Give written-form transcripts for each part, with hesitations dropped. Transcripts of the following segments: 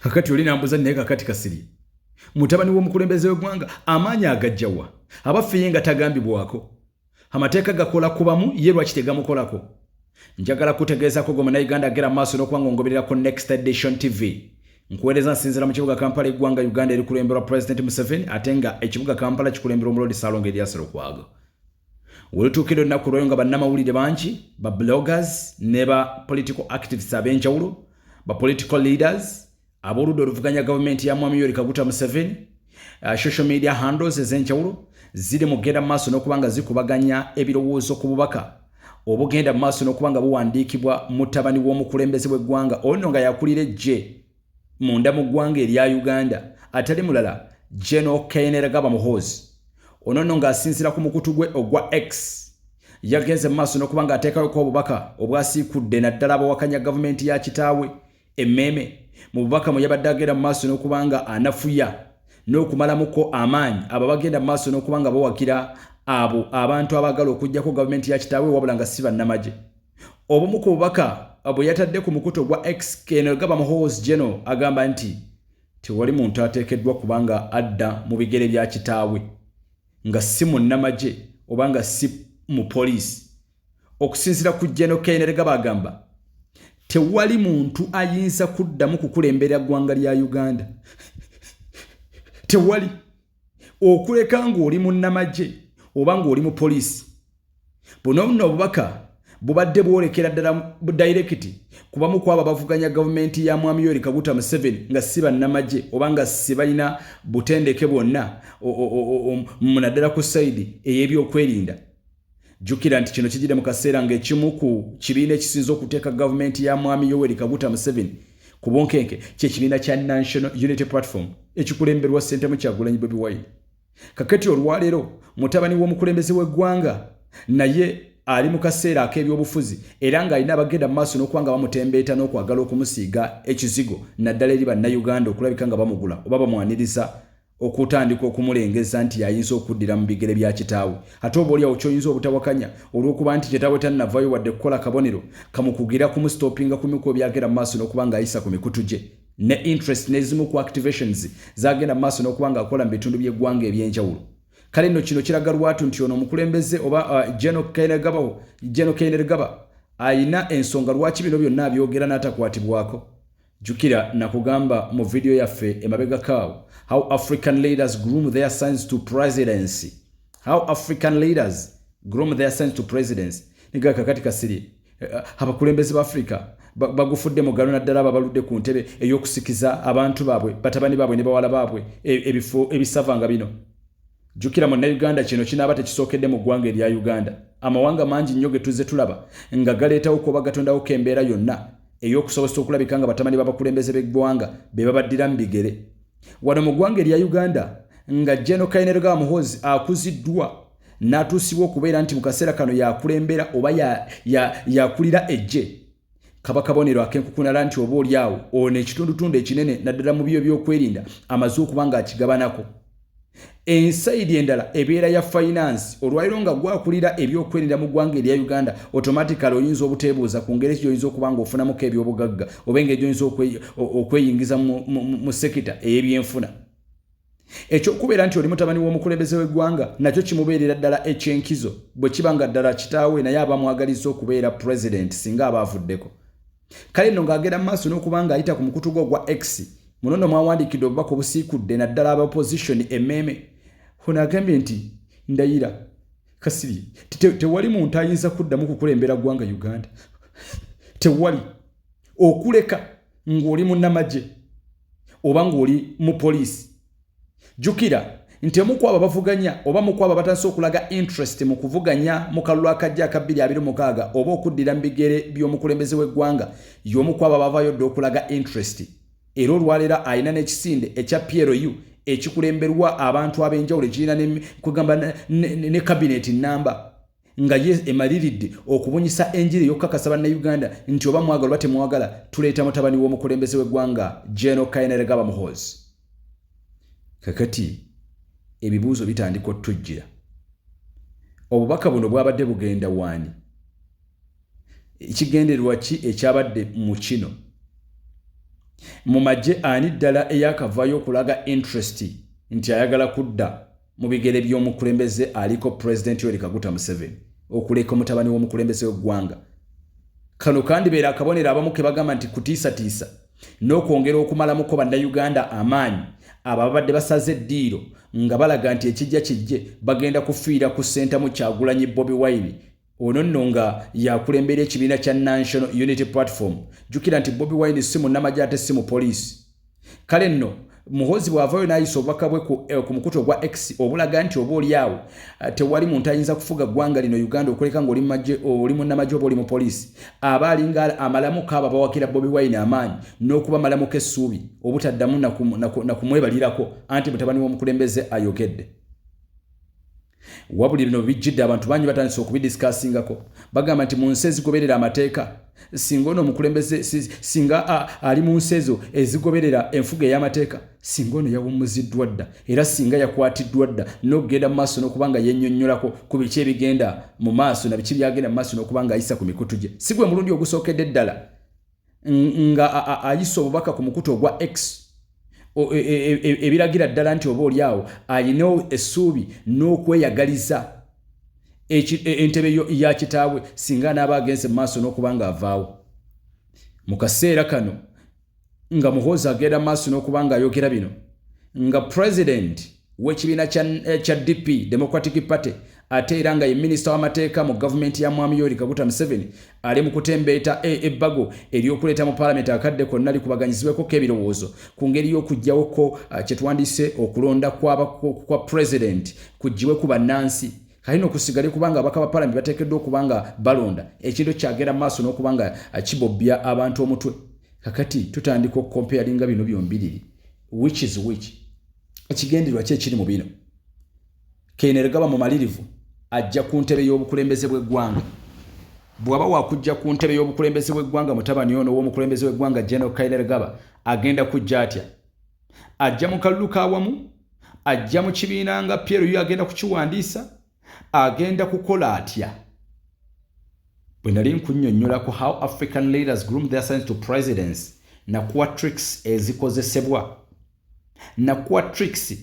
kakati oli nambuza naye kakati Kasirye mutabani w'omukulembeze w'eggwanga amaanyi agajjawa abaffe nga tagambibwako amateeka gakola kubamu ye lwaki tegamukolako njagala kutegeezako gwe munnayuganda agera mu maaso n'okuba ng'ongobererako Next Edition TV nkuweereza nsinziira mu kibuga Kampala eggwanga Uganda erikulemberwa President Museveni ate nga ekibuga Kampala kikulembera Omuloodi Ssaalongo Erias Lukwago wetuukira olunaku lwayo nga bannamawulire bangi ba bloggers ne ba political activists ab'enjawulo ba political leaders ab'oludda oluvuganya gavumenti ya Mwami Yoweri Kaguta Museveni social media handles ez'enjawulo ziri mu kugenda mu maaso n'okuba nga zikubaganya ebirowoozo ku bubaka obugenda mu maaso n'okuba nga buwandiikibwa mutabani w'omukulembeze w'eggwanga ono nga yakulira eggye munda mu ggwanga erya Uganda atali mulala General Kainerugaba Muhoozi ono nga asinziira ku mukutu gwe ogwa X yagenze mu maaso n'okuba nga ateekayo obubaka obwasiikudde naddala abawakanya gavumenti ya kitaawe emmeeme mu bubaka mwe yabadde agenda mu maaso n'okuba nga anafuya n'okumalamuko amaanyi abo bagenda mu maaso n'okuba nga bawakira abo abantu abagala okujjako gavumenti ya kitaawe wabula nga si bannamagye obumu ku bubaka bwe yatadde ku mukutu ogwa X Kainerugaba Muhoozi General agamba nti tewali muntu ateekeddwa kubanga adda mu bigere bya kitaawe nga si munnamagye oba nga si mu poliisi okusinziira ku General Kainerugaba agamba tewali muntu ayinza kuddamu kukulembera ggwanga lya Uganda tewali okuleka ng'oli munnamagye oba ng'oli mu poliisi buno obubaka bubadde bwolekera ddala direct kubamu kwabo abavuganya gavumenti ya Mwami Yoweri Kaguta Museveni nga si bannamagye oba nga si balina butendeke bwonna munaddala ku sayidi ey'ebyokwerinda jjukira nti kino kijidde mu kaseera ng'ekimu ku kibiina ekisinza okuteeka gavumenti ya Mwami Yoweri Kaguta Museveni ku bunkenke ky'ekibiina kya National Unity Platform ekikulemberwa Ssentemu Kyagulanyi Bobi Wine kakati olwaleero mutabani w'omukulembeze w'eggwanga naye ali mu kaseera ak'ebyobufuzi era ng'alina abagenda mu maaso n'okuba nga bamutembeeta n'okwagala okumusiiga ekizigo naddala eri bannayuganda okulabika nga bamugula oba bamwaniriza okutandika okumulengeza nti yayinza okuddira mu bigere bya kitaawe ate oba oliawo ky'oyinza obutawakanya olw'okuba nti kitaawe tannavaayo wadde kukola kabonero kamukugira kumusitopinga ku mikubo byagenda mu maaso n'okuba ng'ayisa ku mikutu gye ne interest n'ezimu ku activations zagenda mu maaso n'okuba ng'akola mu bitundu by'eggwanga eby'enjawulo kale nno kino kiraga lwatu nti ono omukulembeze oba General Kainerugaba ayina ensonga lwaki bino byonna abyogera n'atakwatibwako jukira nakugamba mu video yaffe emabega kaawo how African leaders groom their sons to presidency niga kakati Kasirye abakulembeze ba Afrika bagufudde mu galo naddala ababaludde ku ntebe ey'okusikiza abantu baabwe batabani baabwe ne bawala baabwe ebifo ebisavanga bino jukira mu Uganda kino kinaaba tekisookedde mu ggwanga erya Uganda amawanga mangi nnyo ge tuzze tulaba nga galeetawo kuba gatondawo k'embeera yonna ey'okusobozesa okulabika nga batamani b'abakulembeze b'eggwanga be babaddira mu bigere wano mu ggwanga erya Uganda nga General Kainerugaba Muhoozi akuziddwa n'atuusibwa okubeera nti mu kaseera kano yakulembera oba yakulira eggye kabakabonero ak'enkukunala nti oba oliawo ono ekitundutundu ekinene naddala mu byo by'okwerinda amaze okuba nga akigabanako ensaidi endala ebeera ya finance olwaliro nga gwakulira ebyokwerinda mu ggwanga erya Uganda automatically oyinza obuteebuuza ku ngeri ki oyinza okuba nga ofunamuko ebyobugagga oba engeri oyinza okweyingiza mu sekita ey'ebyenfuna ekyokubeera nti oli mutabani w'omukulembeze w'eggwanga nakyo kimubeerera ddala ekyenkizo bwe kiba nga ddala kitaawe naye abamwagaliza okubeera president singa aba avuddeko kale nno ng'agenda mu maaso n'okuba nga ayita ku mukutu gwe ogwa X munono mwawandiikidde obubaka obusiikudde naddala aba opposition emmeeme ono agambye nti ndayira Kasirye tewali muntu ayinza kuddamu kukulembera ggwanga Uganda tewali okuleka ng'oli munnamagye oba ng'oli mu poliisi jukira nti omukwaba bavuganya oba mukwaba batanso okulaga interest mu kuvuganya mu kalulu akajja aka 2026 oba okuddira mu bigere by'omukulembeze w'eggwanga y'omukwaba bavaayo dde okulaga interest era olwaleero ayina n'ekisinde ekya PLU ekikulemberwa abantu ab'enjawulo ekirina kugamba ne cabinet namba nga ye emaliridde okubunyisa enjiri ey'okukakasa bannayuganda nti oba mwagala oba temwagala tuleeta mutabani w'omukulembeze w'eggwanga General Kainerugaba Muhoozi kakati ebibuuzo bitandika otujjira obubaka buno bwabadde bugenda waani ekigendererwa ki ekyabadde mu kino mu magye ani ddala eyakavaayo okulaga interest nti ayagala kudda mu bigere by'omukulembeze aliko President Yoweri Kaguta Museveni okuleka mutabani w'omukulembeze w'eggwanga. Kano kandi beera akabonero abamu ke bagamba nti kutiisatiisa n'okwongera okumalamuko bannayuganda amaanyi ababadde basaze eddiiro nga balaga nti ekijja kijje bagenda kufiira ku ssentamu Kyagulanyi Bobi Wine ono nno nga yakulembera ekibiina kya National Unity Platform. Jjukira nti Bobi Wine si munnamagye ate si mu poliisi. Kale nno Muhoozi bw'avaayo n'ayisa obubaka bwe ku mukutu ogwa X obulaga nti oba oliawo tewali muntu ayinza kufuga ggwanga lino Uganda okuleka ng'oli munnamagye oba oli mu poliisi. Aba alinga amalamuko abo abawakira Bobi Wine amaanyi n'okuba malamuko essuubi obutaddamu na kumwebalirako anti mutabani w'omukulembeze ayogedde. Wabuli bino bijjidde abantu bangi batandise okubidisikasingako bagamba nti mu nsi ezigoberera amateeka singa ono omukulembeze singa ali mu nsi ezo ezigoberera enfuga ey'amateeka singa ono yawummuziddwa dda era singa yakwatiddwa dda n'okugenda mu maaso n'okuba nga yennyonnyolako ku biki ebigenda mu maaso na biki byagenda mu maaso n'okuba nga ayisa ku mikutu gye. Si gwe mulundi ogusookedde ddala nga ayisa obubaka ku mukutu ogwa X ebiragira ddala nti oba oliawo ayina essuubi n'okweyagaliza entebe ya kitaabwe singa anaaba agenze mu maaso n'okuba nga avaawo. Mu kaseera kano nga Muhoozi agenda mu maaso n'okuba nga ayogera bino nga President w'ekibiina kya DP Democratic Party ate era nga ye minisita w'amateeka mu gavumenti ya Mwami Yoweri Kaguta Museveni ali mu kutembeeta ebbago ery'okuleeta mu paalamenti akadde konna likubaganyizibweko ebirowoozo ku ngeri y'okuggyawo kye tuwandiise okulonda kwa President kuggyibwe ku bannansi kalina okusigale kubanga abaka ba paalamenti bateekeddwa okuba nga balonda ekintu kyagenda mu maaso n'okuba nga kibobbya abantu omutwe. Kakati tutandika okukomparinga bino byombiriri which is which ekigendererwa ki ekiri mu bino. Kainerugaba mu malirivu ajja ku ntebe y'obukulembeze bw'eggwanga. Bw'aba wakujja ku ntebe y'obukulembeze bw'eggwanga mutabani ono w'omukulembeze w'eggwanga General Kainerugaba agenda kujja atya? Ajja mu kalulu k'awamu, ajja mu kibiina nga PLU agenda kukiwandiisa, agenda kukola atya? Bwe nali nkunnyonnyolako how African leaders groom their sons to presidents nakuwa tricks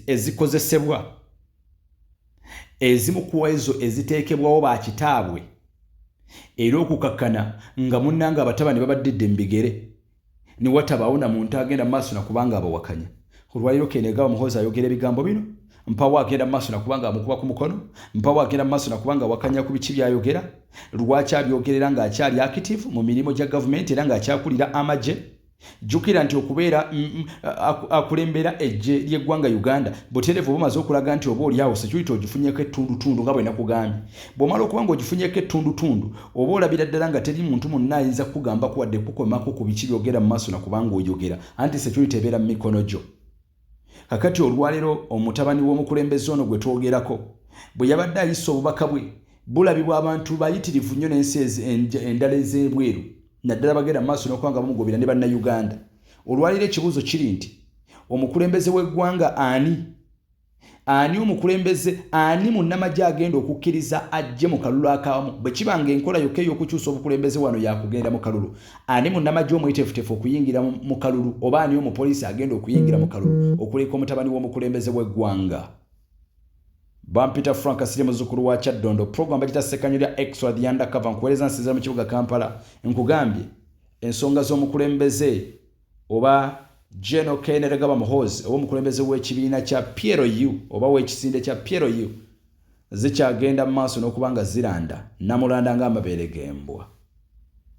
ezikozesebwa ezimu ku ezo eziteekebwawo ba kitaabwe era okukakkana nga munnanga abatabani babaddidde mu bigere ne watabaawo na muntu agenda mu maaso nakubanga abawakanya. Olwaliro Kainerugaba Muhoozi ayogera ebigambo bino mpawo agenda mu maaso nakubanga amukuba ku mukono, mpawo agenda mu maaso nakubanga awakanya ku biki byayogera. Lwaki abyogerera ng'akyali active mu mirimu gya gavumenti era ng'akyakulira amagye. Jjukira nti okubeera akulembera ejje ly'eggwanga Uganda butereevu bumaze okulaga nti oba oliawo security ogifunyeko ettundutundu nga bwe nakugambye. Bw'omala okuba ng'ogifunyeko ettundutundu oba olabira ddala nga teri muntu munna ayinza kukugamba kuwadde kukomako ku biki byogera mu maaso nakubanga oyogera anti security ebeera mu mikono gyo. Kakati olwaleero omutabani w'omukulembeze ono gwe twogerako bwe yabadde ayisa obubaka bwe bulabibwa abantu bayitirivu nnyo n'ensi endala ez'ebweru naddala bagenda mu maaso n'okuba bamugobera ne bannayuganda. Olwaliro ekibuuzo kiri nti omukulembeze w'eggwanga ani omukulembeze ani munnamagye agenda okukkiriza ajje mu kalulu akamu bwe kibanga enkola yokka ey'okukyusa obukulembeze wano yakugenda mu kalulu? Ani munnamagye omuyiteefuteefu okuyingira mu kalulu oba ani omupoliisi agenda okuyingira mu kalulu okuleka omutabani w'omukulembeze w'eggwanga? Bampita Frank asiri muzzukulu wa Kyaddondo program bagita ssekanyo lya Extra the Undercover nkuweereza nsinzira mu kibuga Kampala nkugambye ensonga z'omukulembeze oba General Kainerugaba Muhoozi oba omukulembeze w'ekibiina kya PLU oba w'ekisinde kya PLU zikyagenda mu maaso n'okuba nga ziranda namulanda ng'amabeere g'embwa.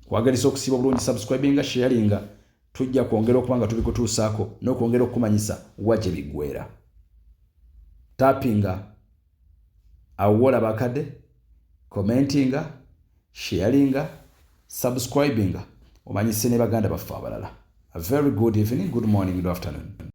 Kwagalisa okusiba bulungi subscribinga sharinga tujja kwongera okuba nga tubikutuusaako n'okwongera okumanyisa wa gye biggweera. Tappinga awola bakade, commentinga, sharinga, subscribinga, omanyise ne baganda baffe abalala. A very good evening, good morning, good afternoon.